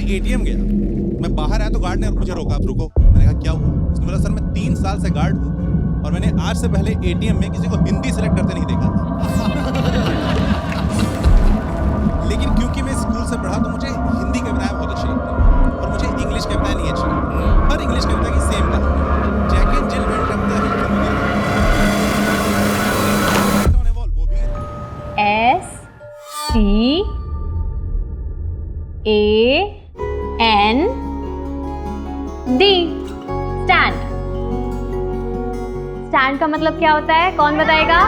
ATM गया, मैं बाहर आया तो गार्ड ने मुझे रोका। आप रुको। मैंने कहा क्या हुआ? उसने बोला सर मैं 3 साल से गार्ड हूँ और मैंने आज से पहले एटीएम में किसी को हिंदी सेलेक्ट करते नहीं देखा था। लेकिन क्योंकि मैं स्कूल से पढ़ा तो मुझे हिंदी कविताएं बहुत अच्छी लगती हैं और मुझे इंग्लिश कविताएं नहीं अच्छी लगती। हर इंग्लिश कविता की सेम कहानी, Jack and Jill went up the hill वो भी STAND। स्टैंड। स्टैंड का मतलब क्या होता है? कौन बताएगा?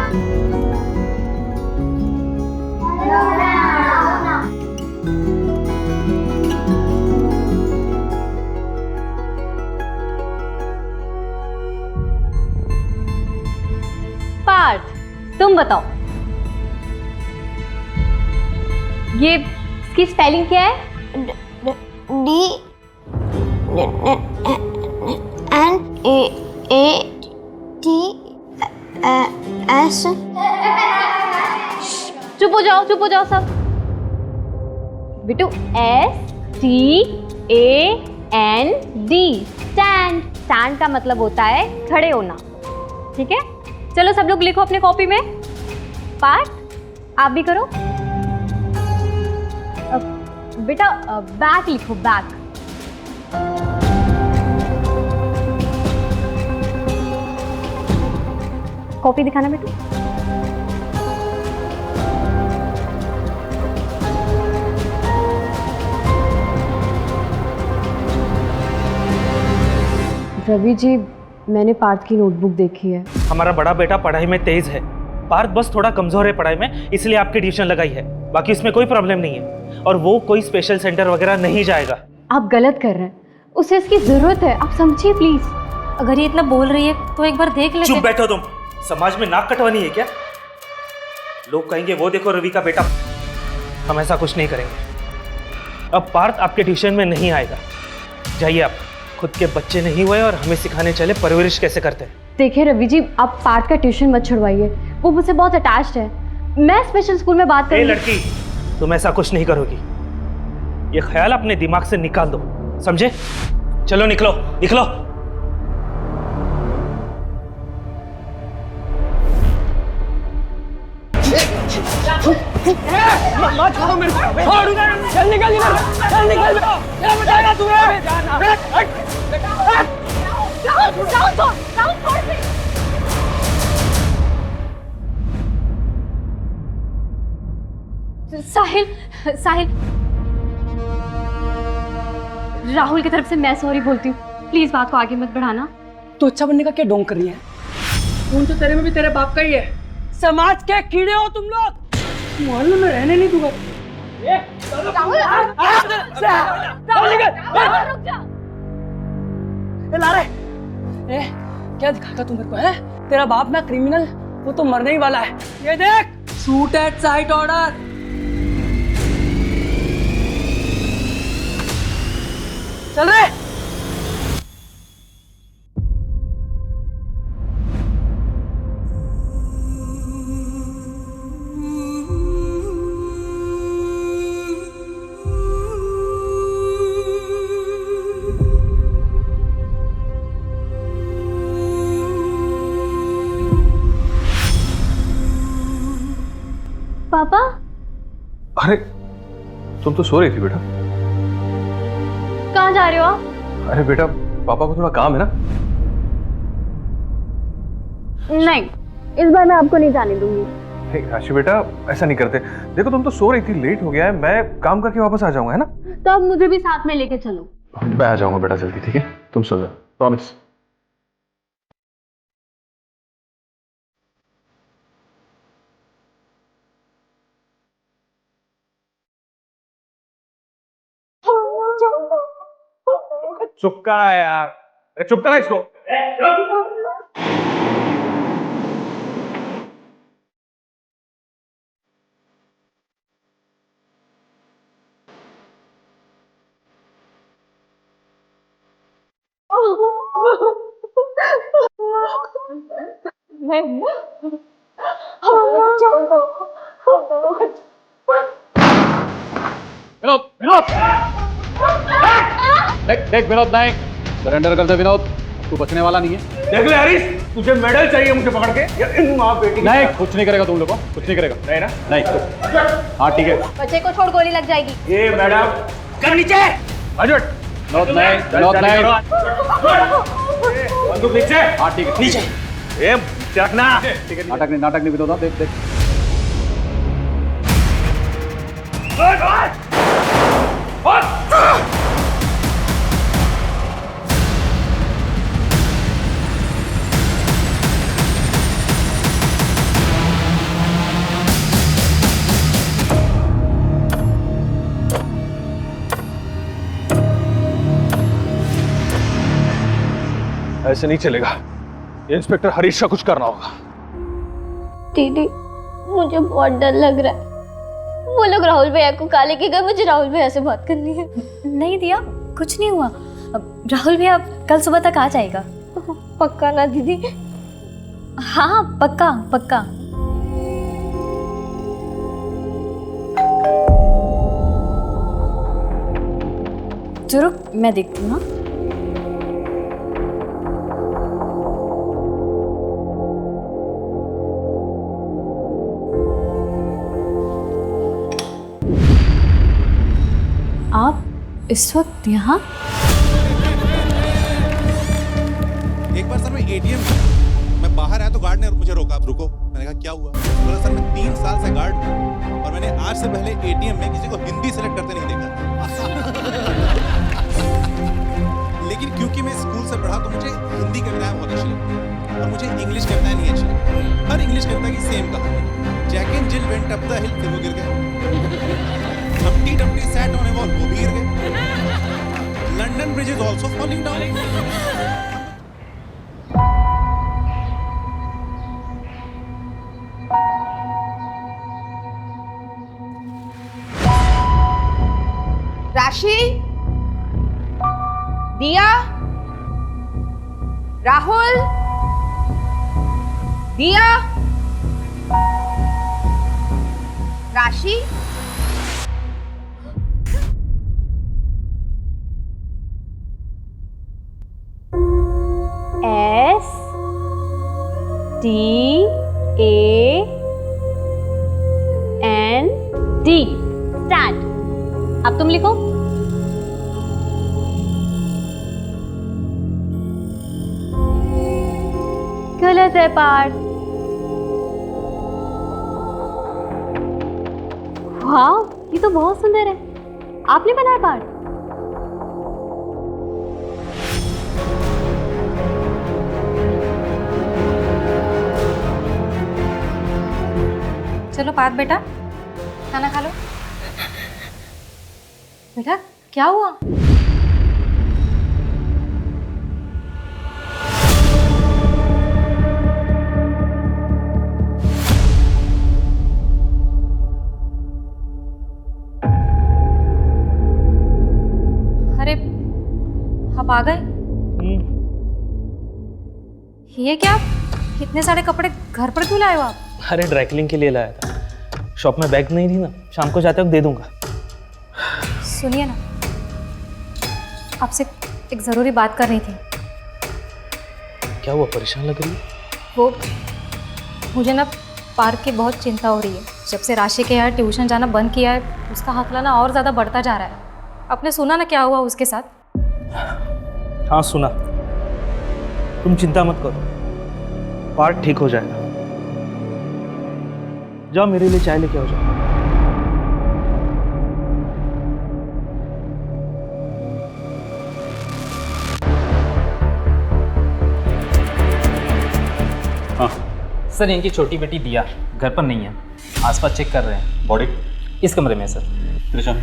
पार्थ, तुम बताओ ये इसकी स्पेलिंग क्या है? DNATS। चुप हो जाओ सब। बिटू STAND। स्टैंड। स्टैंड का मतलब होता है खड़े होना। ठीक है, चलो सब लोग लिखो अपने कॉपी में। पार्थ, आप भी करो। बेटा बैक लिखो, बैक। कॉपी दिखाना बेटू। रवि जी, मैंने पार्थ की नोटबुक देखी है। हमारा बड़ा बेटा पढ़ाई में तेज है, पार्थ बस थोड़ा कमजोर है पढ़ाई में, इसलिए आपकी ट्यूशन लगाई है। बाकी इसमें कोई प्रॉब्लम नहीं है और वो कोई स्पेशल सेंटर वगैरह नहीं जाएगा। आप गलत कर रहे हैं, उसे इसकी जरूरत है, आप समझिए प्लीज। अगर ये इतना बोल रही है तो एक बार देख लेते। चुप बैठो तुम, समाज में नाक कटवानी है क्या? लोग कहेंगे वो देखो रवि का बेटा। हम ऐसा कुछ नहीं करेंगे। अब पार्थ आपके ट्यूशन में नहीं आएगा, जाइए आप। खुद के बच्चे नहीं हुए और हमें सिखाने चले परवरिश कैसे करते हैं। देखिए रवि जी, आप पार्थ का ट्यूशन मत छुड़वाइए, वो मुझसे बहुत अटैच्ड है। मैं स्पेशल स्कूल में बात करूंगी। लड़की, तुम ऐसा कुछ नहीं करोगी, ये ख्याल अपने दिमाग से निकाल दो, समझे? चलो निकलो निकलो। चल निकल इधर, चल निकल। क्या बताएगा तुम्हें? साहिल, राहुल की तरफ से मैं सॉरी बोलती हूँ, प्लीज बात को आगे मत बढ़ाना। तो अच्छा बनने का क्या ढोंग कर रही है? खून तो तेरे में भी तेरे बाप का ही है। समाज के कीड़े हो तुम लोग, मोहल्ले में रहने नहीं दूंगा। क्या दिखाता तू मेरे को है? तेरा बाप ना क्रिमिनल, वो तो मरने ही वाला है। ये देख, शूट एट साइट ऑर्डर। चल रहे। पापा, अरे तुम तो सो रही थी बेटा। कहाँ जा रहे हो आप? अरे बेटा, पापा को थोड़ा काम है ना। नहीं, इस बार मैं आपको नहीं जाने दूंगी। हे राशि बेटा, ऐसा नहीं करते। देखो तुम तो सो रही थी, लेट हो गया है, मैं काम करके वापस आ जाऊंगा, है ना? तो अब मुझे भी साथ में लेके चलो। मैं आ जाऊंगा बेटा जल्दी, ठीक है? तुम सो जाओ, प्रॉमिस। चुप करा यार, चुप करा इसको। विनोद, विनोद! देख देख विनोद नायक, सरेंडर कर दे विनोद, तू बचने वाला नहीं है। देख ले हरीश, तुझे मेडल चाहिए मुझे पकड़ के या इन माँ बेटी नहीं, कुछ नहीं करेगा तुम लोगों को, कुछ नहीं करेगा। नहीं ना? नहीं। हाँ ठीक है। बच्चे को छोड़, गोली लग जाएगी। ये मैडम कर नीचे अजट विनोद नायक, विनोद नायक, बंदूक नीचे। हाँ ठीक है नीचे ये रखना। नाटक नहीं विनोद, देख देख। ऐसे नहीं चलेगा, ये इंस्पेक्टर हरीश का कुछ करना होगा। दीदी मुझे बहुत डर लग रहा है। वो लोग राहुल भैया को काले के गए, मुझे राहुल भैया से बात करनी है। नहीं दिया, कुछ नहीं हुआ। अब राहुल भैया कल सुबह तक आ जाएगा। पक्का ना दीदी? हाँ पक्का पक्का। चलो मैं देखती हूँ। आप इस वक्त यहाँ? एक बार सर मैं एटीएम मैं बाहर आया तो गार्ड ने मुझे रोका। आप रुको। मैंने कहा क्या हुआ? बोला सर मैं 3 साल से गार्ड हूँ और मैंने आज से पहले एटीएम में किसी को हिंदी सेलेक्ट करते नहीं देखा। लेकिन क्योंकि मैं स्कूल से पढ़ा तो मुझे हिंदी कविताएं बहुत अच्छी लगती और मुझे इंग्लिश कविताएं नहीं अच्छी लगती। हर इंग्लिश कविता की सेम कहानी, Jack and Jill went up the hill, फिर वो गिर गए। Humpty Dumpty sat on a wall, वो भी गिर गए। London bridge is also falling down. Rashi, Diya, Rahul, दिया, राशि, STAND। स्टैंड। अब तुम लिखो। गलत है पार्ट। वाह, ये तो बहुत सुंदर है। आपने बनाया पार्ट? चलो पार्थ बेटा, खाना खा लो। बेटा क्या हुआ? अरे आप आ गए? ये क्या, इतने सारे कपड़े घर पर क्यों लाए हो आप? अरे ड्राई क्लीनिंग के लिए लाया था। शॉप में बैग नहीं थी ना, शाम को जाते वक्त दे दूंगा। सुनिए ना, आपसे एक ज़रूरी बात करनी थी। क्या हुआ, परेशान लग रही है? वो मुझे ना पार्क की बहुत चिंता हो रही है। जब से राशि के यहाँ ट्यूशन जाना बंद किया है, उसका हौसला ना और ज़्यादा बढ़ता जा रहा है। आपने सुना ना क्या हुआ उसके साथ? हाँ सुना। तुम चिंता मत करो, पार्ट ठीक हो जाएगा। जाओ मेरे लिए चाय लेके आओ। जाओ। हाँ सर, इनकी छोटी बेटी दिया घर पर नहीं है, आसपास चेक कर रहे हैं। बॉडी इस कमरे में है सर। त्रिशा,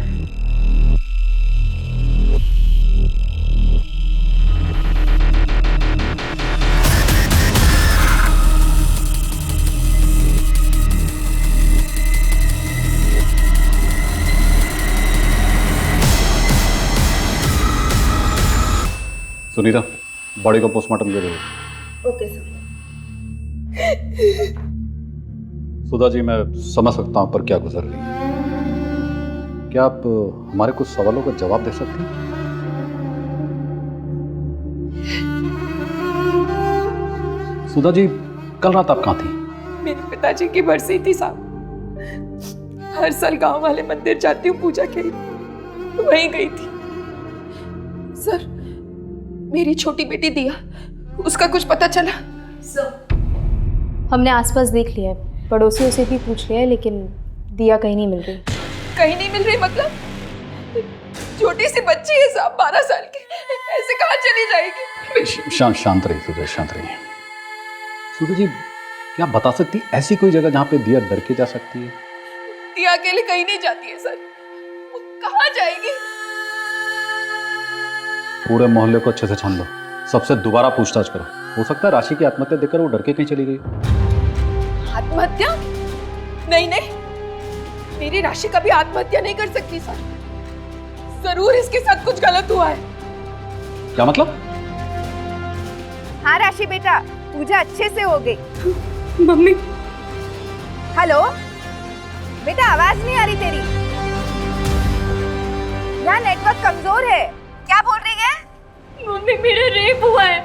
सुनीता, बॉडी को पोस्टमार्टम के दो। Okay sir. सुधा जी, मैं समझ सकता हूं पर क्या गुजर रही है। क्या आप हमारे कुछ सवालों का जवाब दे सकती हैं? सुधा जी, कल रात आप कहाँ थी? मेरे पिताजी की बरसी थी साहब। हर साल गांव वाले मंदिर जाती हूँ पूजा के लिए, वहीं गई थी। सर, मेरी छोटी बेटी दिया, उसका कुछ पता चला? हमने आसपास देख लिया है, पड़ोसियों से भी पूछ लिया है, लेकिन दिया कहीं नहीं मिल रही। कहीं नहीं मिल रही मतलब? छोटी सी बच्ची है साहब, 12 साल की, ऐसे कहाँ चली जाएगी? शांत रहिए सुधा, शांत रहिए। सुधा जी, क्या आप बता सकती ऐसी कोई जगह जहाँ पे दिया डर के जा सकती है? दिया अकेले कहीं नहीं जाती है सर, वो कहाँ जाएगी? पूरे मोहल्ले को अच्छे से छान लो, सबसे दोबारा पूछताछ करो। हो सकता है राशि की आत्महत्या देखकर वो डर के कहीं चली गई। आत्महत्या? नहीं नहीं, मेरी राशि कभी आत्महत्या नहीं कर सकती सर। जरूर इसके साथ कुछ गलत हुआ है। क्या मतलब? हाँ राशि बेटा, पूजा अच्छे से हो गई। मम्मी। हेलो बेटा, आवाज नहीं आ रही तेरी। यहाँ नेटवर्क कमजोर है। क्या बोल रही है? मम्मी मेरा रेप हुआ है।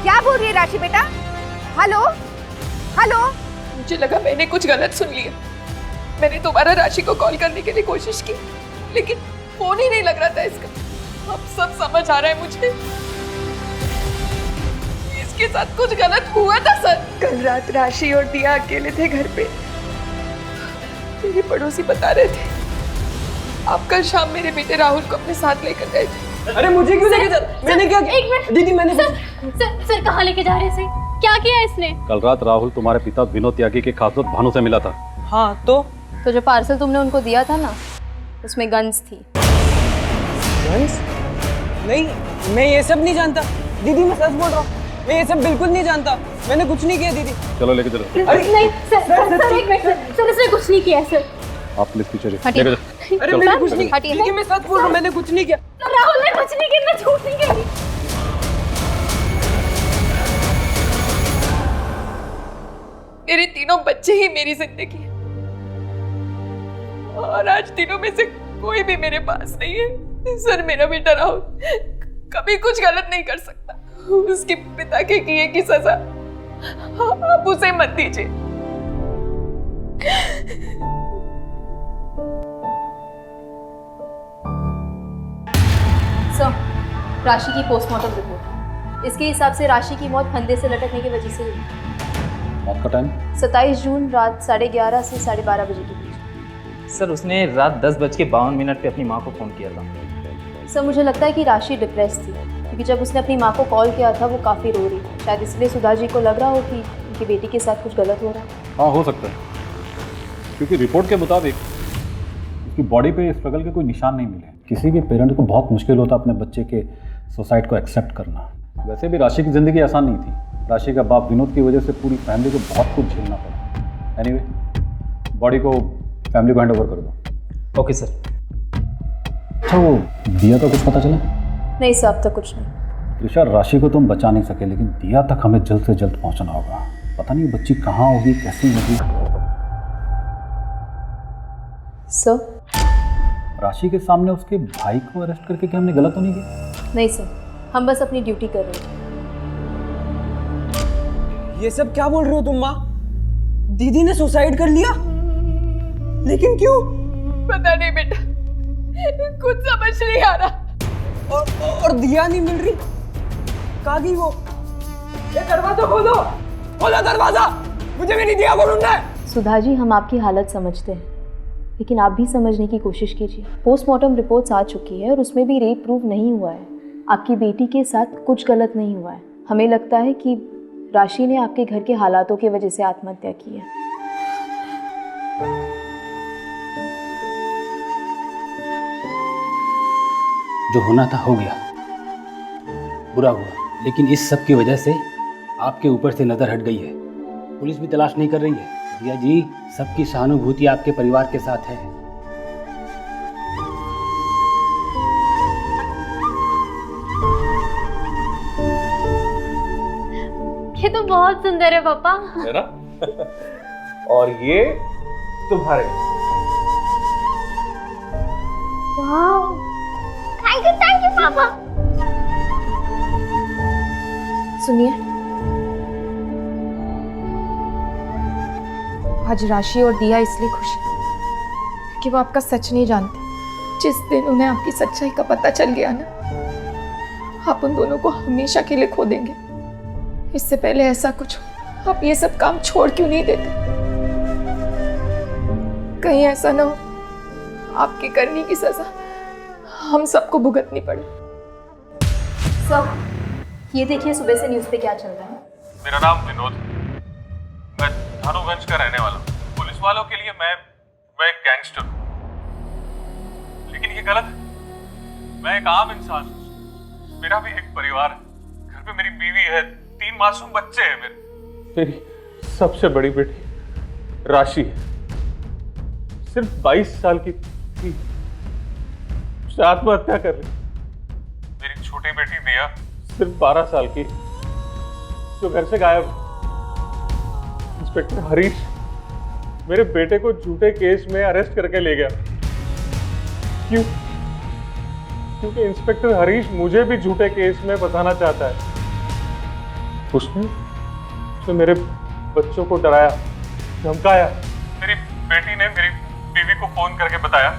क्या बोल रही है राशि बेटा? Hello hello. मुझे लगा मैंने कुछ गलत सुन लिया। मैंने दोबारा राशि को कॉल करने के लिए कोशिश की, लेकिन फोन ही नहीं लग रहा था इसका। अब सब समझ आ रहा है मुझे, इसके साथ कुछ गलत हुआ था सर। कल रात राशि और दिया अकेले थे घर पे। मेरे पड़ोसी बता रहे थे आप कल शाम मेरे बेटे राहुल को अपने साथ लेकर गए थे। अरे मुझे क्यों लेके जा? मैंने क्या? एक मिनट दीदी, मैंने सर कहाँ लेके जा रहे हैं? क्या किया इसने? कल रात राहुल तुम्हारे पिता विनोद त्यागी के खास दोस्त भानु से मिला था। हाँ तो जो पार्सल तुमने उनको दिया था ना, उसमें गन्स थी। गन्स? नहीं, मैं ये सब नहीं जानता दीदी, मैं सच बोल रहा हूँ। मैं ये सब बिल्कुल नहीं जानता, मैंने कुछ नहीं किया दीदी। चलो लेके चलो। नहीं सर, एक मिनट सर, इसने कुछ नहीं किया सर। आप प्लीज पीछे हटिए। लेके चलो। अरे मैंने कुछ नहीं, दीदी मैं सच बोल रहा हूँ, मैंने कुछ नहीं किया। राहुल ने कुछ नहीं किया, मैं झूठ नहीं कह रही। मेरे तीनों बच्चे ही मेरी जिंदगी है, और आज तीनों में से कोई भी मेरे पास नहीं है। सर, मेरा बेटा राहुल कभी कुछ गलत नहीं कर सकता। उसके पिता के किए की सजा आप उसे मत दीजिए। सर, राशि की पोस्टमार्टम रिपोर्ट। इसके हिसाब से राशि की मौत फंदे से लटकने की वजह से हुई। मौत का टाइम? 27 जून रात 11:30 से 12:30 बजे के बीच। सर, उसने रात 10:52 पे अपनी माँ को फ़ोन किया था। सर, मुझे लगता है कि राशि डिप्रेस थी, क्योंकि जब उसने अपनी माँ को कॉल किया था वो काफ़ी रो रही थी। शायद इसलिए सुधा जी को लग रहा हो कि उनकी बेटी के साथ कुछ गलत हो रहा है। हाँ, हो सकता है, क्योंकि रिपोर्ट के मुताबिक उसकी बॉडी पे स्ट्रगल के कोई निशान नहीं मिले। किसी भी पेरेंट को बहुत मुश्किल होता अपने बच्चे के सुसाइड को एक्सेप्ट करना। वैसे भी राशि की ज़िंदगी आसान नहीं थी। राशि का बाप विनोद की वजह से पूरी फैमिली को बहुत कुछ झेलना पड़ा। एनीवे, बॉडी को फैमिली को हैंड ओवर कर दो। Okay sir. अच्छा, वो दिया का कुछ पता चला? नहीं सर, अब तक कुछ नहीं। त्रिशा, राशि को तुम बचा नहीं सके, लेकिन दिया तक हमें जल्द से जल्द पहुंचना होगा। पता नहीं बच्ची कहाँ होगी, कैसी होगी। सर, राशि के सामने उसके भाई को अरेस्ट करके क्या हमने गलत तो नहीं किया? नहीं सर, हम बस अपनी ड्यूटी कर रहे हैं। ये सब क्या बोल रहे हो तुम माँ? दीदी ने सुसाइड कर लिया? लेकिन क्यों? पता नहीं बेटा, कुछ समझ नहीं आ रहा। और दिया नहीं मिल रही, कहाँ गई वो? ये दरवाजा खोलो, खोलो दरवाजा, मुझे मेरी दिया को ढूंढना है। सुधा जी, हम आपकी हालत समझते हैं, लेकिन आप भी समझने की कोशिश कीजिए। पोस्टमार्टम रिपोर्ट्स आ चुकी है और उसमें भी रेप प्रूव नहीं हुआ है। आपकी बेटी के साथ कुछ गलत नहीं हुआ है। हमें लगता है कि राशि ने आपके घर के हालातों की वजह से आत्महत्या की है। जो होना था हो गया, बुरा हुआ, लेकिन इस सब की वजह से आपके ऊपर से नज़र हट गई है। पुलिस भी तलाश नहीं कर रही है। दिया जी, सबकी सहानुभूति आपके परिवार के साथ है। ये तो बहुत सुंदर है पापा। है ना? और ये तुम्हारे। वाह, थैंक यू पापा। सुनिए, आज राशि और दिया इसलिए खुश है कि वो आपका सच नहीं जानते। जिस दिन उन्हें आपकी सच्चाई का पता चल गया ना, आप उन दोनों को हमेशा के लिए खो देंगे। इससे पहले ऐसा कुछ हो, आप ये सब काम छोड़ क्यों नहीं देते? कहीं ऐसा ना हो आपकी करनी की सजा हम सबको भुगतनी पड़े। सब ये देखिए सुबह से न्यूज़ पे क्या चल रहा है। मेरा नाम विनोद है। मैं धानुगंज का रहने वाला हूँ। पुलिस वालों के लिए मैं एक गैंगस्टर हूँ, लेकिन ये गलत है। मैं एक आम इंसान हूँ। मेरा भी एक परिवार है। घर पे मेरी बीवी है, 3 मासूम बच्चे हैं मेरी सबसे बड़ी बेटी राशि है, सिर्फ 22 साल की थी, उसने आत्महत्या कर ली। मेरी छोटी बेटी दिया सिर्फ 12 साल की, जो घर से गायब। इंस्पेक्टर हरीश मेरे बेटे को झूठे केस में अरेस्ट करके ले गया। क्यों? क्योंकि इंस्पेक्टर हरीश मुझे भी झूठे केस में फंसाना चाहता है। उसने मेरे बच्चों को डराया, धमकाया। मेरी बेटी ने मेरी बीवी को फोन करके बताया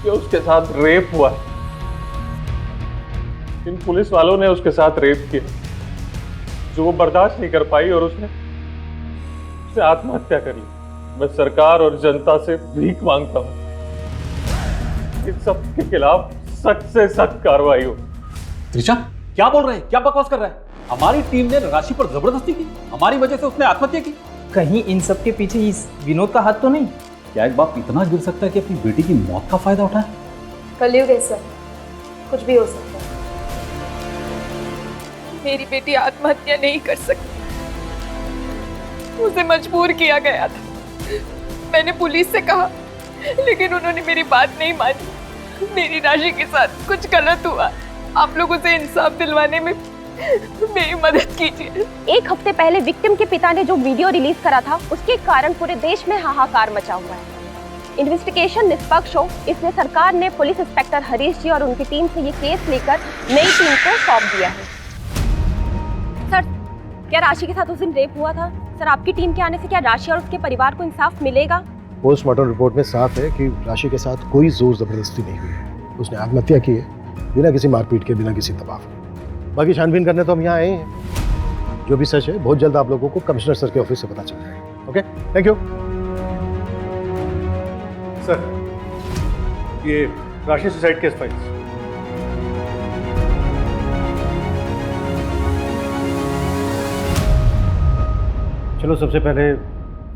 कि उसके साथ रेप हुआ। इन पुलिस वालों ने उसके साथ रेप किया, जो वो बर्दाश्त नहीं कर पाई और उसने आत्महत्या कर ली। मैं सरकार और जनता से भीख मांगता हूँ, इन सब के खिलाफ सख्त से सख्त कार्रवाई हो। त्रिशा, क्या बोल रहे हैं? क्या बकवास कर रहा है? हमारी टीम ने राशि पर जबरदस्ती की, हमारी वजह से उसने आत्महत्या की। कहीं इन सब के पीछे इस विनोद का हाथ तो नहीं? क्या एक बाप इतना गिर सकता है कि अपनी बेटी की मौत का फायदा उठाए? कलयुग है सर, कुछ भी हो सकता है। मेरी बेटी आत्महत्या नहीं कर सकती, उसे मजबूर किया गया था। मैंने पुलिस से कहा, लेकिन उन्होंने मेरी बात नहीं मानी। मेरी राशि के साथ कुछ गलत हुआ, आप लोग उसे इंसाफ दिलवाने में मेरी मदद कीजिए। 1 हफ्ते पहले विक्टिम के पिता ने जो वीडियो रिलीज करा था, उसके कारण पूरे देश में हाहाकार मचा हुआ है। इन्वेस्टिगेशन निष्पक्ष हो, इसलिए सरकार ने पुलिस इंस्पेक्टर हरीश जी और उनकी टीम से ये केस लेकर नई टीम को सौंप दिया है। सर, क्या राशि के साथ उस दिन रेप हुआ था? सर, आपकी टीम के आने से क्या राशि और उसके परिवार को इंसाफ मिलेगा? पोस्टमार्टम रिपोर्ट में साफ है कि राशि के साथ कोई जोर जबरदस्ती नहीं हुई है। उसने आत्महत्या की है, बिना किसी मारपीट के, बिना किसी दबाव के। बाकी छानबीन करने तो हम यहाँ आए हैं। जो भी सच है बहुत जल्द आप लोगों को कमिश्नर सर के ऑफिस से पता चल जाएगा। Okay, thank you sir. ये राशि सुसाइड केस फाइल्स। चलो सबसे पहले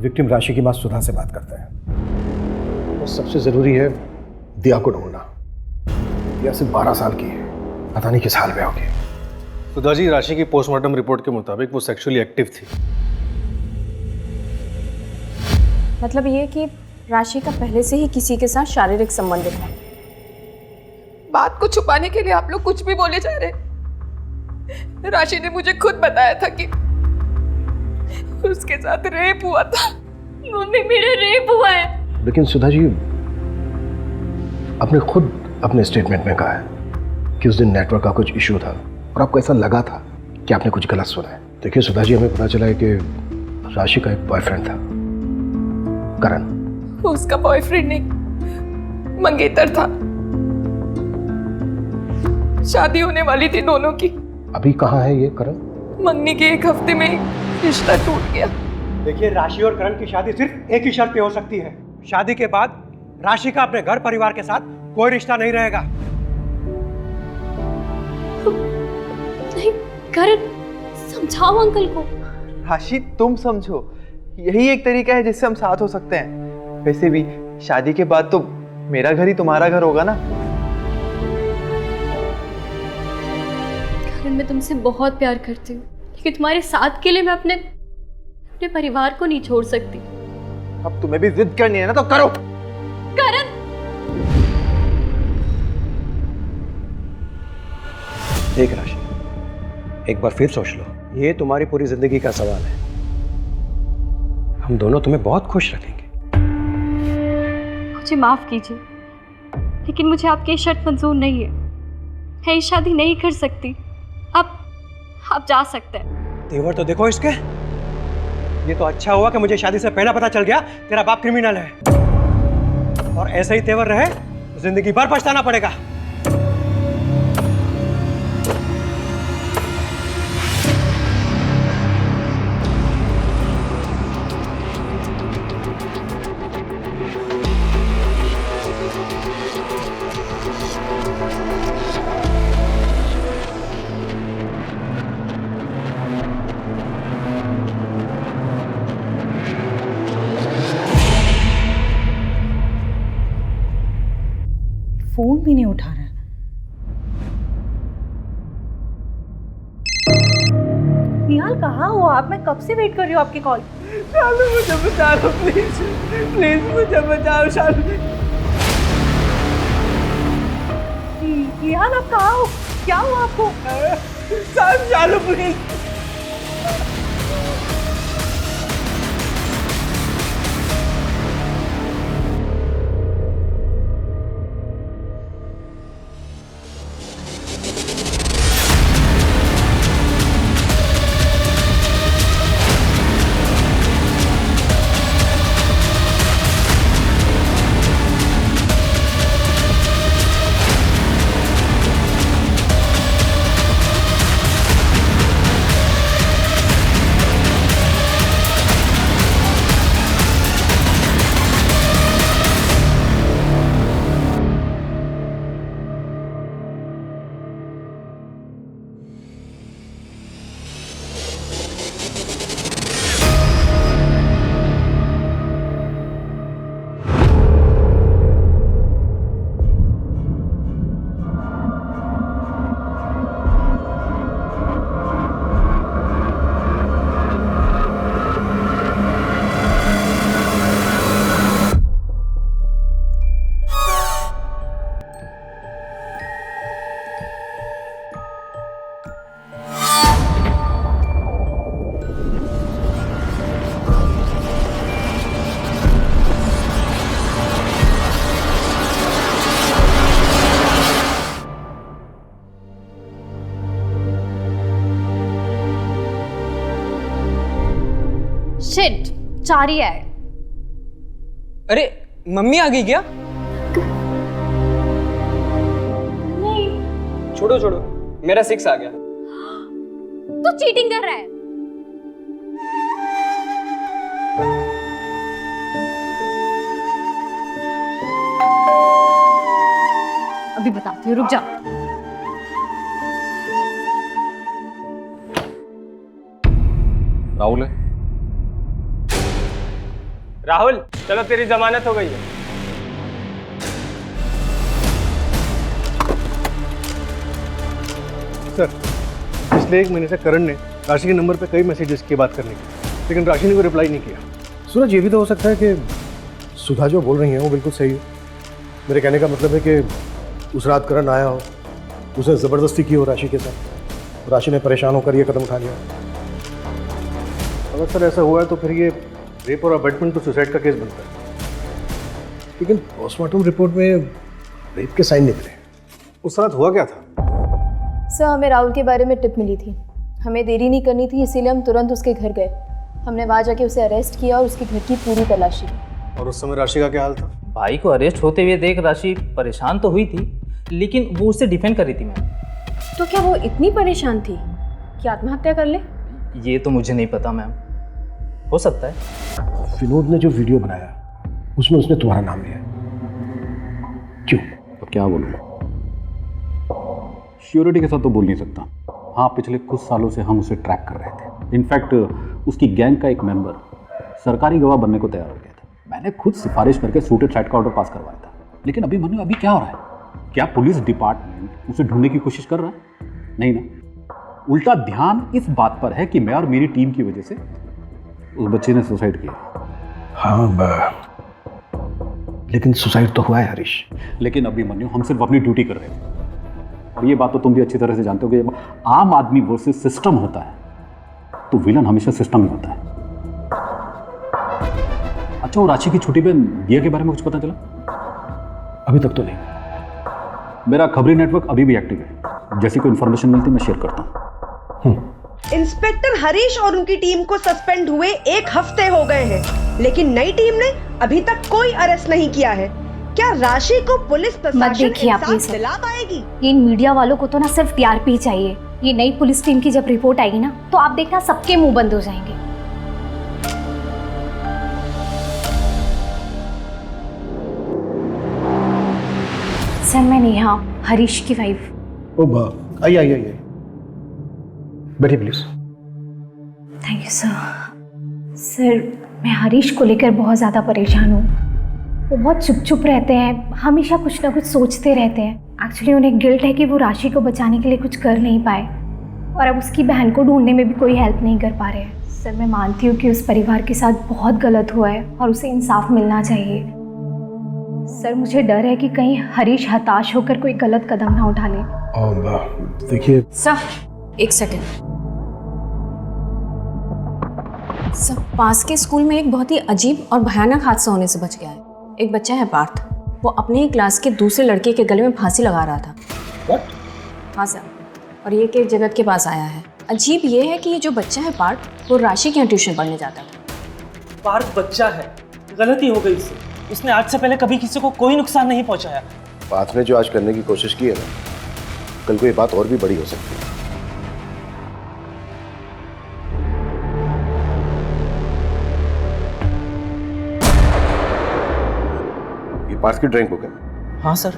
विक्टिम राशि की मां सुधा से बात करते हैं। और सबसे जरूरी है दिया को ढूंढना। दिया सिर्फ 12 साल की है, पता नहीं किस हाल में होगी। सुधा जी, राशि की पोस्टमार्टम रिपोर्ट के मुताबिक वो सेक्सुअली एक्टिव थी। मतलब ये कि राशि का पहले से ही किसी के साथ शारीरिक संबंध था। बात को छुपाने के लिए आप लोग कुछ भी बोले जा रहे। राशि ने मुझे खुद बताया था कि उसके साथ रेप हुआ था। मम्मी, मेरा रेप हुआ है। लेकिन सुधा जी, आपने खुद अपने स्टेटमेंट में कहा है कि उस दिन नेटवर्क का कुछ इश्यू था और आपको ऐसा लगा था कि आपने कुछ गलत सुना है। देखिए सुधा जी, हमें पता चला है कि राशि का एक बॉयफ्रेंड था, करण। उसका बॉयफ्रेंड नहीं, मंगेतर था। शादी होने वाली थी दोनों की। अभी कहाँ है ये करण? मंगनी के 1 हफ्ते में ही रिश्ता टूट गया। देखिए, राशि और करण की शादी सिर्फ एक ही शर्त पे हो सकती है। शादी के बाद राशि का अपने घर परिवार के साथ कोई रिश्ता नहीं रहेगा। नहीं, करण, समझाओ अंकल को। राशि, तुम समझो, यही एक तरीका है जिससे हम साथ हो सकते हैं। वैसे भी शादी के बाद तो मेरा घर ही तुम्हारा घर होगा ना। करण, मैं तुमसे बहुत प्यार करती हूँ, लेकिन तुम्हारे साथ के लिए मैं अपने परिवार को नहीं छोड़ सकती। अब तुम्हें भी जिद करनी है ना, तो करो। करण, देख राशि, एक बार फिर सोच लो, ये तुम्हारी पूरी जिंदगी का सवाल है। हम दोनों तुम्हें बहुत खुश रखेंगे। मुझे माफ कीजिए, लेकिन मुझे आपकी ये शर्त मंजूर नहीं है। मैं ये शादी नहीं कर सकती। आप जा सकते हैं। तेवर तो देखो इसके। ये तो अच्छा हुआ कि मुझे शादी से पहले पता चल गया तेरा बाप क्रिमिनल है, और ऐसे ही तेवर रहे तो जिंदगी भर पछताना पड़ेगा। फोन भी नहीं उठा रहा है। निहाल कहाँ हो आप? मैं कब से वेट कर रही हूँ आपकी कॉल। शालू मुझे बचा लो प्लीज, प्लीज मुझे बचाओ शालू। निहाल आप कहाँ हो? क्या हुआ आपको? शालू प्लीज। शिट, चारी है। अरे मम्मी आ गई क्या? नहीं। छोड़ो छोड़ो, मेरा 6 आ गया। तू चीटिंग कर रहा है। अभी बताती हूँ, रुक जा। राहुल है? राहुल चलो तेरी जमानत हो गई है। सर, पिछले 1 महीने से करण ने राशि के नंबर पे कई मैसेजेस किए बात करने की, लेकिन राशि ने कोई रिप्लाई नहीं किया। सूरज, ये भी तो हो सकता है कि सुधा जो बोल रही है वो बिल्कुल सही है। मेरे कहने का मतलब है कि उस रात करण आया हो, उसने ज़बरदस्ती की हो राशि के साथ, राशि ने परेशान होकर ये कदम उठा लिया। अगर सर ऐसा हुआ है तो फिर ये रेप और अबैटमेंट टू सुसाइड का केस बनता है। लेकिन पोस्टमार्टम रिपोर्ट में रेप के साइन निकले। उस रात हुआ क्या था? सर, हमें राहुल के बारे में टिप मिली थी, हमें देरी नहीं करनी थी, इसीलिए हम तुरंत उसके घर गए। हमने वहाँ जाके उसे अरेस्ट किया और उसके घर की पूरी तलाशी की। और उस समय राशि का क्या हाल था? भाई को अरेस्ट होते हुए देख राशि परेशान तो हुई थी, लेकिन वो उससे डिफेंड कर रही थी मैम। तो क्या वो इतनी परेशान थी कि आत्महत्या कर ले? ये तो मुझे नहीं पता मैम, हो सकता है। विनोद ने जो वीडियो बनाया उसमें उसने तुम्हारा नाम लिया, क्यों? तो क्या बोलूँ, श्योरिटी के साथ तो बोल नहीं सकता। हाँ, पिछले कुछ सालों से हम उसे ट्रैक कर रहे थे। इनफैक्ट उसकी गैंग का एक मेंबर सरकारी गवाह बनने को तैयार हो गया था। मैंने खुद सिफारिश करके सूटेड साइड का ऑर्डर पास करवाया था। लेकिन अभी मनु, अभी क्या हो रहा है? क्या पुलिस डिपार्टमेंट उसे ढूंढने की कोशिश कर रहा है? नहीं ना, उल्टा ध्यान इस बात पर है कि मैं और मेरी टीम की वजह से उस बच्चे ने सुसाइड किया। हाँ, लेकिन सुसाइड तो हुआ है हरीश। लेकिन अभी मनु, हम सिर्फ अपनी ड्यूटी कर रहे थे। और ये बात तो तुम भी अच्छी तरह से जानते हो कि जब आम आदमी वर्सेस सिस्टम होता है तो विलन हमेशा सिस्टम ही होता है। अच्छा, वो राशि की छोटी बहन दिया के बारे में कुछ पता चला? अभी तक तो नहीं। मेरा खबरी नेटवर्क अभी भी एक्टिव है, जैसी कोई इन्फॉर्मेशन मिलती है मैं शेयर करता हूँ। इंस्पेक्टर हरीश और उनकी टीम को सस्पेंड हुए 1 हफ्ते हो गए हैं, लेकिन नई टीम ने अभी तक कोई अरेस्ट नहीं किया है। क्या राशि को पुलिस प्रशासन इंसाफ दिला पाएगी? इन मीडिया वालों को तो ना सिर्फ टीआरपी चाहिए। ये नई पुलिस टीम की जब रिपोर्ट आएगी ना, तो आप देखना सबके मुंह बंद हो जाएंगे। सर, मैं नेहा, हरीश की वाइफ। ओ वाह, आइए आइए आइए, बैठिए please. Thank you sir. Sir, मैं हरीश को लेकर बहुत ज़्यादा परेशान हूँ। वो बहुत चुप चुप रहते हैं, हमेशा कुछ ना कुछ सोचते रहते हैं। एक्चुअली उन्हें गिल्ट है कि वो राशि को बचाने के लिए कुछ कर नहीं पाए, और अब उसकी बहन को ढूंढने में भी कोई हेल्प नहीं कर पा रहे हैं। सर, मैं मानती हूँ कि उस परिवार के साथ बहुत गलत हुआ है और उसे इंसाफ मिलना चाहिए। सर, मुझे डर है कि कहीं हरीश हताश होकर कोई गलत कदम ना उठा ले। देखिए सर, एक सेकेंड। सर, पास के स्कूल में एक बहुत ही अजीब और भयानक हादसा होने से बच गया है। एक बच्चा है पार्थ, वो अपने ही क्लास के दूसरे लड़के के गले में फांसी लगा रहा था। What? हाँ सर, और ये केस जगत के पास आया है। अजीब ये है कि ये जो बच्चा है पार्थ, वो राशि के यहाँ ट्यूशन पढ़ने जाता था। पार्थ बच्चा है, गलती हो गई इससे। उसने आज से पहले कभी किसी को कोई नुकसान नहीं पहुंचाया। पार्थ ने जो आज करने की कोशिश की है ना, कल को ये बात और भी बड़ी हो सकती है। ये पार्थ की ड्राइंग बुक है? हाँ सर।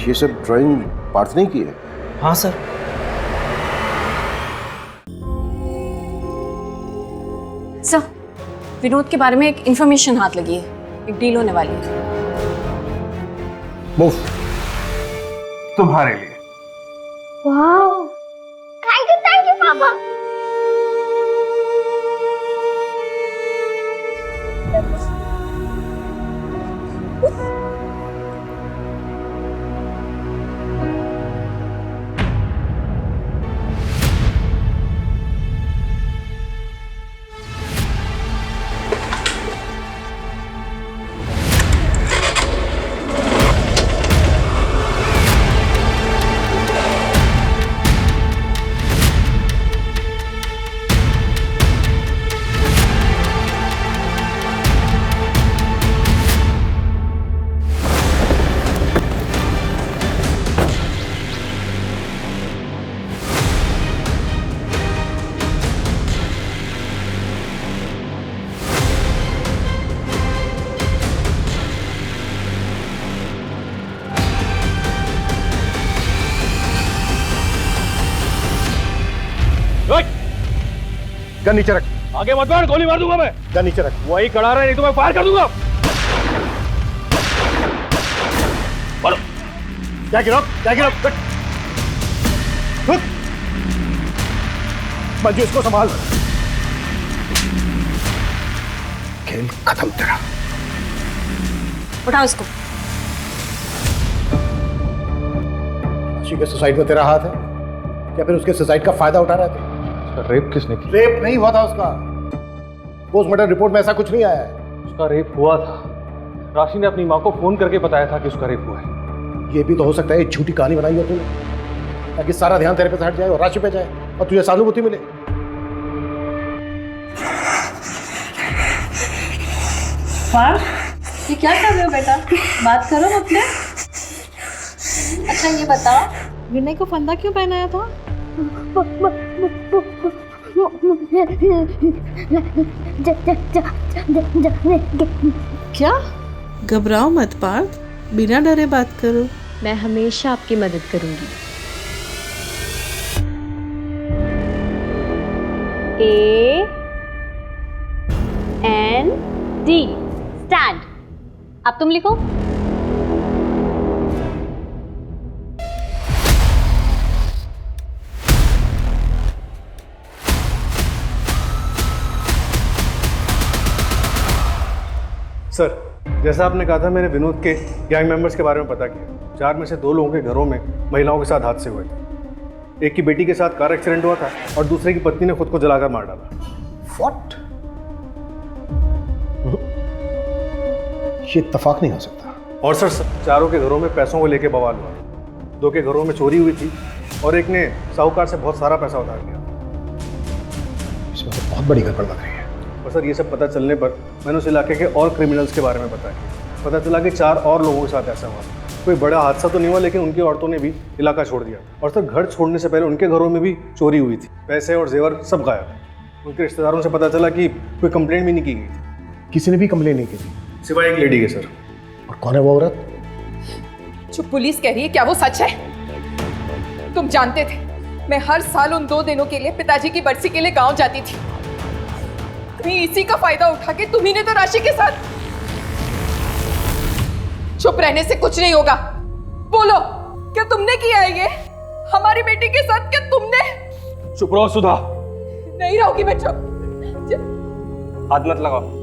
ये सब ड्राइंग पार्थ ने की है? हाँ सर। सर, विनोद के बारे में एक इंफॉर्मेशन हाथ लगी है, एक डील होने वाली है। मूव। तुम्हारे लिए। वाह, थैंक यू पापा। गन नीचे रख। आगे मत बढ़, गोली मार दूंगा मैं। गन नीचे रख। वही खड़ा रहे, नहीं तो मैं फायर कर दूंगा। बोलो क्या गिरो? मंजू, इसको संभाल। खेल खत्म तेरा। उठाओ इसको। राशि के सुसाइड में तेरा हाथ है क्या? फिर उसके सुसाइड का फायदा उठा रहे थे? उसका रेप किसने किया? रेप नहीं हुआ था उसका। पोस्टमार्टम रिपोर्ट में ऐसा कुछ नहीं आया है। उसका रेप हुआ था। राशि ने अपनी माँ को फोन करके बताया था कि उसका रेप हुआ है। ये भी तो हो सकता है एक झूठी कहानी बनाई हो तूने, ताकि सारा ध्यान तेरे पे से हट जाए और राशि पे जाए और तुझे सहानुभूति मिले। ये क्या कर रहे हो बेटा? बात करो अपने। अच्छा ये बताओ, विनय को फंदा क्यों पहनाया था? क्या? घबराओ मत पार्थ, बिना डरे बात करो। मैं हमेशा आपकी मदद करूंगी। AND stand. अब तुम लिखो। सर, जैसा आपने कहा था, मैंने विनोद के गैंग मेंबर्स के बारे में पता किया। 4 में से 2 लोगों के घरों में महिलाओं के साथ हादसे हुए थे। एक की बेटी के साथ कार एक्सीडेंट हुआ था और दूसरे की पत्नी ने खुद को जलाकर मार डाला। What? ये इत्तेफाक नहीं हो सकता। और सर चारों के घरों में पैसों को लेके बवाल हुआ। 2 के घरों में चोरी हुई थी और एक ने साहूकार से बहुत सारा पैसा उधार लिया। इसमें तो बहुत बड़ी गड़बड़ लग रही है। और सर ये सब पता चलने पर मैंने उस इलाके के और क्रिमिनल्स के बारे में बताया। पता चला कि 4 और लोगों के साथ ऐसा हुआ। कोई बड़ा हादसा तो नहीं हुआ, लेकिन उनकी औरतों ने भी इलाका छोड़ दिया। और सर घर छोड़ने से पहले उनके घरों में भी चोरी हुई थी। पैसे और जेवर सब गायब। उनके रिश्तेदारों से पता चला कि कोई कंप्लेंट भी नहीं की गई थी। किसी ने भी कंप्लेन नहीं की थी सिवाय एक लेडी के सर। और कौन है वो औरत? जो पुलिस कह रही है क्या वो सच है? तुम जानते थे मैं हर साल उन 2 दिनों के लिए पिताजी की बरसी के लिए गांव जाती थी। कहीं इसी का फायदा उठा के तुम्ही ने तो राशि के साथ। चुप रहने से कुछ नहीं होगा, बोलो क्या तुमने किया है ये हमारी बेटी के साथ? क्या तुमने? चुप रहो सुधा। नहीं रहोगी मैं चुप। हाथ मत लगाओ।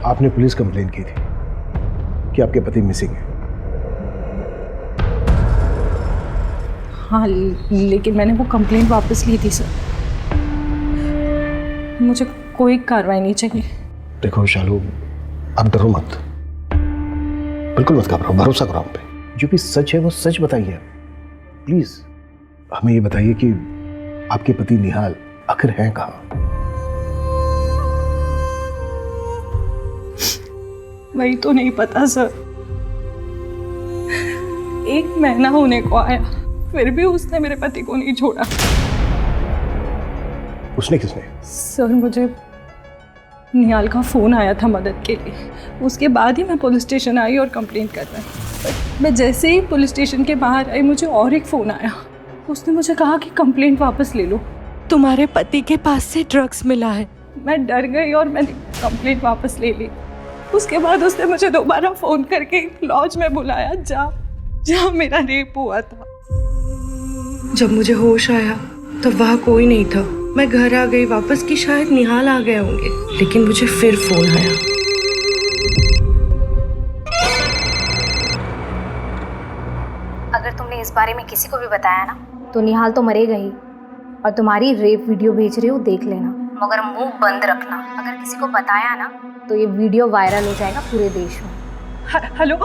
आपने पुलिस कंप्लेन की थी कि आपके पति मिसिंग है। हाँ, लेकिन मैंने वो कंप्लेंट वापस ली थी सर। मुझे कोई कार्रवाई नहीं चाहिए। देखो शालू, आप डरो मत, बिल्कुल मत घबराओ, भरोसा करो हम पे। जो भी सच है वो सच बताइए। प्लीज हमें ये बताइए कि आपके पति निहाल आखिर हैं कहाँ? वही तो नहीं पता सर। 1 महीना होने को आया, फिर भी उसने मेरे पति को नहीं छोड़ा। उसने किसने? सर मुझे निहाल का फोन आया था मदद के लिए। उसके बाद ही मैं पुलिस स्टेशन आई और कंप्लेंट कर रही। मैं जैसे ही पुलिस स्टेशन के बाहर आई मुझे और एक फ़ोन आया। उसने मुझे कहा कि कंप्लेंट वापस ले लो, तुम्हारे पति के पास से ड्रग्स मिला है। मैं डर गई और मैंने कंप्लेंट वापस ले ली। उसके बाद उसने मुझे दोबारा फ़ोन करके लॉज में बुलाया जहाँ मेरा रेप हुआ था। जब मुझे होश आया तब वहाँ कोई नहीं था। मैं घर आ गई वापस कि शायद निहाल आ गए होंगे, लेकिन मुझे फिर फोन आया। अगर तुमने इस बारे में किसी को भी बताया ना तो निहाल तो मरेगा ही, और तुम्हारी रेप वीडियो भेज रही हो देख लेना, मगर मुंह बंद रखना। अगर किसी को बताया ना तो ये वीडियो वायरल हो जाएगा पूरे देश में। हेलो,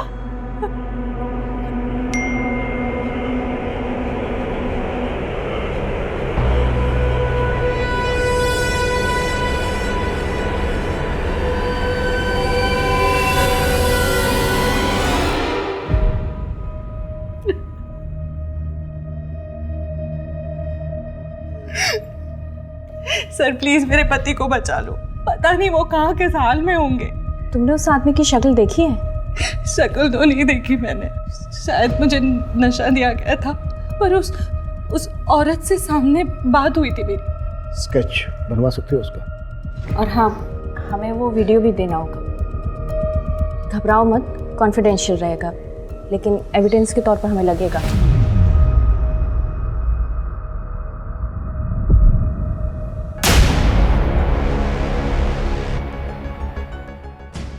सर प्लीज मेरे पति को बचा लो। पता नहीं वो कहाँ किस हाल में होंगे। तुमने उस आदमी की शक्ल देखी है? शक्ल तो नहीं देखी मैंने, शायद मुझे नशा दिया गया था, पर उस औरत से सामने बात हुई थी मेरी। स्केच बनवा सकते हो उसका? और हाँ, हमें वो वीडियो भी देना होगा। घबराओ मत, कॉन्फिडेंशियल रहेगा, लेकिन एविडेंस के तौर पर हमें लगेगा।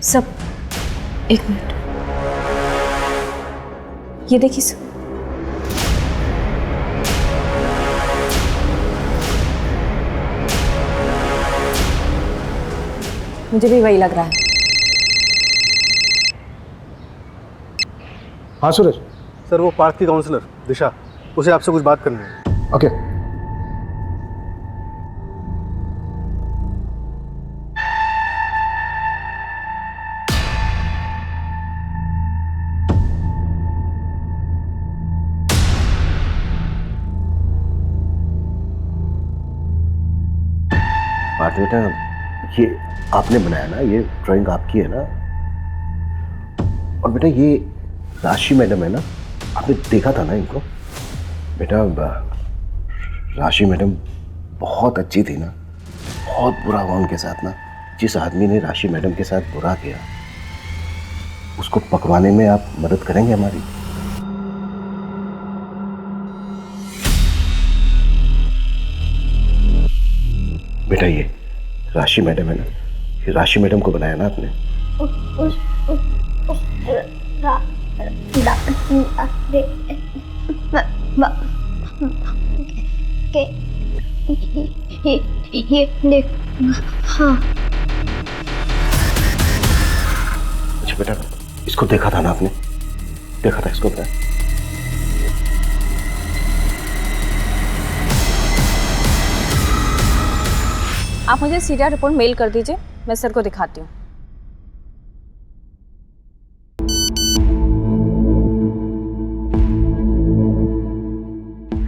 सब एक मिनट, ये देखिए सब। मुझे भी वही लग रहा है। हाँ सूरज। सर वो पार्क की काउंसलर दिशा, उसे आपसे कुछ बात करनी है। ओके। पार्थ बेटा, ये आपने बनाया ना, ये ड्राइंग आपकी है ना? और बेटा ये राशि मैडम है ना, आपने देखा था ना इनको? बेटा राशि मैडम बहुत अच्छी थी ना, बहुत बुरा हुआ उनके साथ ना। जिस आदमी ने राशि मैडम के साथ बुरा किया उसको पकवाने में आप मदद करेंगे हमारी? बेटा ये राशि मैडम है ना, ये राशि मैडम को बनाया ना आपने? ये देख। हाँ अच्छा बेटा, इसको देखा था ना आपने? देखा था इसको? आप मुझे सीरिया रिपोर्ट मेल कर दीजिए, मैं सर को दिखाती हूँ।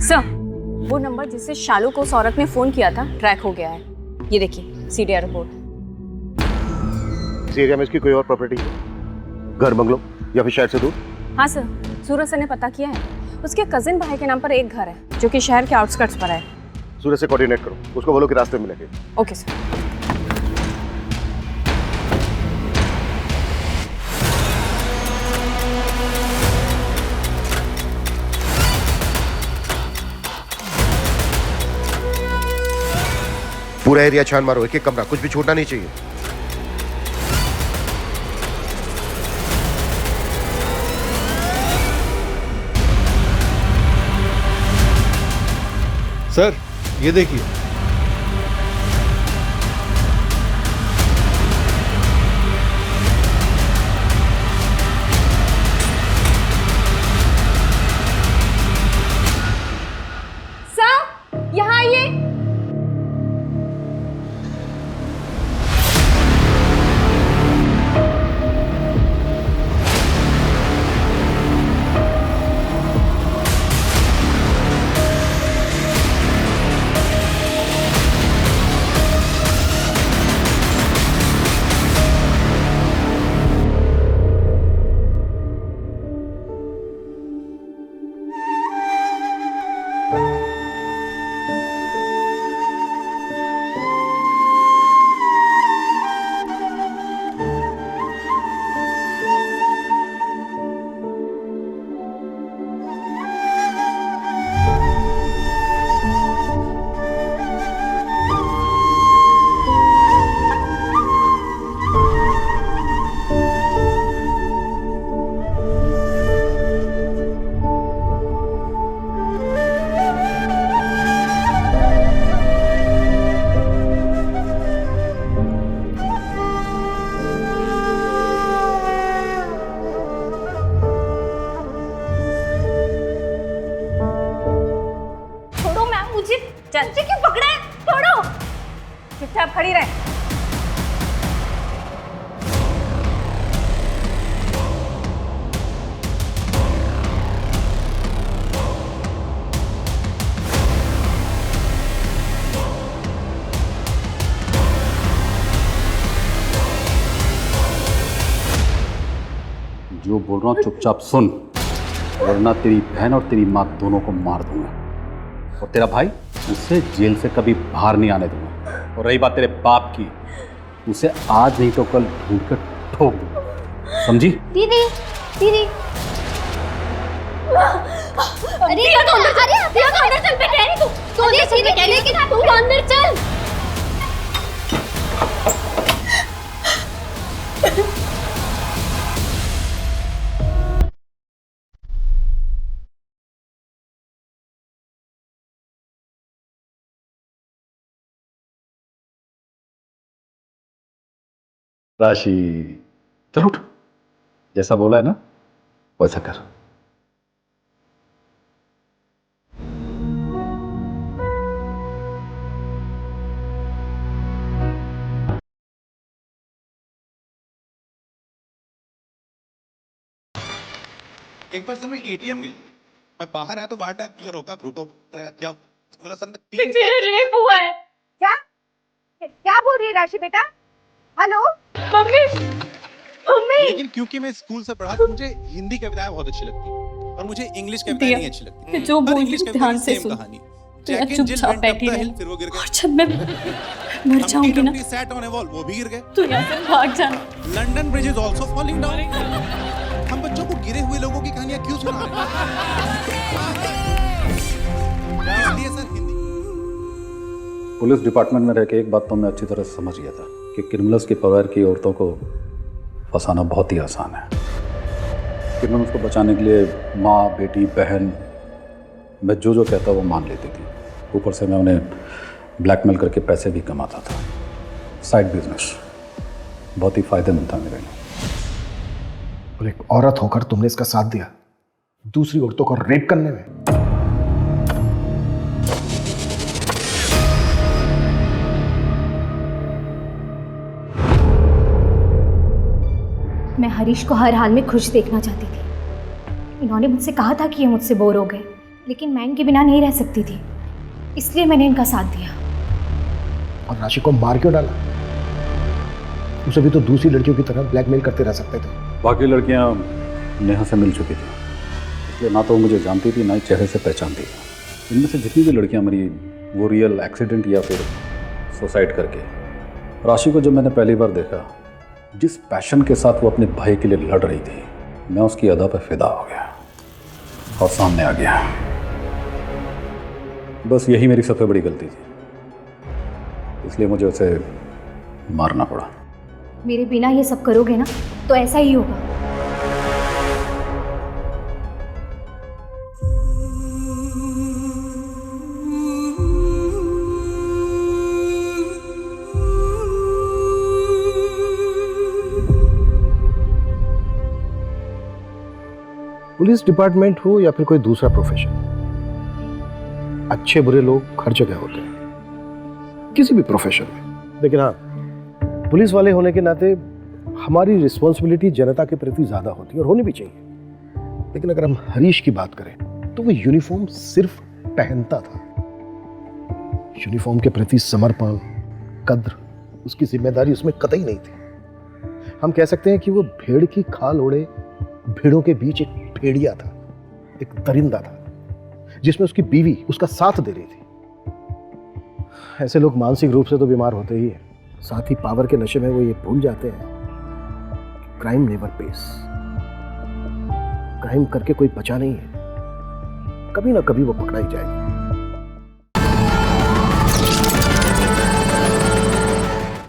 सर, वो नंबर जिससे शालू को उस औरत ने फोन किया था ट्रैक हो गया है। ये देखिए सीरिया रिपोर्ट। इस एरिया में इसकी कोई और प्रॉपर्टी है? घर, बंगलो या फिर शहर से दूर? हाँ सर, सूरज सर ने पता किया है। उसके कजिन भाई के नाम पर एक घर है जो कि शहर के आउटस्कर्ट्स पर है। सूरज से कोऑर्डिनेट करो, उसको बोलो कि रास्ते में मिलेंगे। Okay sir. पूरा एरिया छान मारो, एक एक कमरा, कुछ भी छोड़ना नहीं चाहिए। सर ये देखिए, सर यहाँ आइए। मुझे क्यों पकड़ा है? छोड़ो। चुपचाप खड़ी रहे। जो बोल रहा हूँ चुपचाप सुन, वरना तेरी बहन और तेरी माँ दोनों को मार दूंगा। और तेरा भाई, उसे जेल से कभी बाहर नहीं आने दूंगा। और रही बात तेरे बाप की, उसे आज नहीं तो कल ढूंढ कर ठोक दूंगा, समझी? दीदी दीदी अरे दिया तो अंदर चल, दिया तो अंदर चल, मैं कह रही तू अंदर चल, मैं कह रही कि तू अंदर चल। राशि, चल उठ, जैसा बोला है ना वैसा कर। एक बार मैं एटीएम गई, मैं बाहर आया तो बाहर टाइप क्लियर होगा ब्रूटो क्या बोला सर ने? रेप हुआ है। क्या क्या बोल रही है राशि बेटा? Hello mummy, mummy. लेकिन क्योंकि मैं स्कूल से पढ़ा तो मुझे हिंदी कविताएं बहुत अच्छी लगती और मुझे इंग्लिश कविताएं नहीं अच्छी लगती। जो बोल इंग्लिश ध्यान से सुन। चुपचाप बैठी रहे और जब मैं मर जाऊंगी ना सैट ऑन ए वॉल, वो भी गिर गए। तो यहाँ से भाग जाना। London bridge is also falling down. हम बच्चों को गिरे हुए लोगों की कहानियां क्यों सुना रहे हैं? इसलिए सर हिंदी। पुलिस डिपार्टमेंट में रह के एक बात तो मैं अच्छी तरह समझ गया था कि क्रिमिनल्स के परिवार की औरतों को फंसाना बहुत ही आसान है। क्रिमिनल्स को बचाने के लिए माँ, बेटी, बहन मैं जो कहता वो मान लेती थी। ऊपर से मैं उन्हें ब्लैकमेल करके पैसे भी कमाता था। साइड बिजनेस बहुत ही फायदेमंद था मेरे लिए। और एक औरत होकर तुमने इसका साथ दिया दूसरी औरतों को रेप करने में। मैं हरीश को हर हाल में खुश देखना चाहती थी। इन्होंने मुझसे कहा था कि ये मुझसे बोर हो गए, लेकिन मैं इनके बिना नहीं रह सकती थी, इसलिए मैंने इनका साथ दिया। और राशि को मार क्यों डाला? उसे भी तो दूसरी लड़कियों की तरह ब्लैकमेल करते रह सकते थे। बाकी लड़कियां नेहा से मिल चुकी थी, इसलिए ना तो वो मुझे जानती थी ना ही चेहरे से पहचानती थी। इनमें से जितनी भी लड़कियां मरी वो रियल एक्सीडेंट या फिर सुसाइड करके। राशि को जब मैंने पहली बार देखा, जिस पैशन के साथ वो अपने भाई के लिए लड़ रही थी, मैं उसकी अदा पर फिदा हो गया और सामने आ गया। बस यही मेरी सबसे बड़ी गलती थी, इसलिए मुझे उसे मारना पड़ा। मेरे बिना ये सब करोगे ना तो ऐसा ही होगा। पुलिस डिपार्टमेंट हो या फिर कोई दूसरा प्रोफेशन, अच्छे बुरे लोग हर जगह होते हैं, किसी भी प्रोफेशन में। लेकिन हाँ, पुलिस वाले होने के नाते हमारी रिस्पॉन्सिबिलिटी जनता के प्रति ज़्यादा होती है और होनी भी चाहिए। लेकिन अगर हम हरीश की बात करें तो वो यूनिफॉर्म सिर्फ पहनता था। यूनिफॉर्म के प्रति समर्पण, कद्र, उसकी जिम्मेदारी उसमें कतई नहीं थी। हम कह सकते हैं कि वो भेड़ की खाल ओढ़े भेड़ों के बीच एक भेड़िया था, एक दरिंदा था, जिसमें उसकी बीवी उसका साथ दे रही थी। ऐसे लोग मानसिक रूप से तो बीमार होते ही हैं, साथ ही पावर के नशे में वो ये भूल जाते हैं क्राइम नेवर पेस। क्राइम करके कोई बचा नहीं है, कभी ना कभी वो पकड़ा ही जाएगा।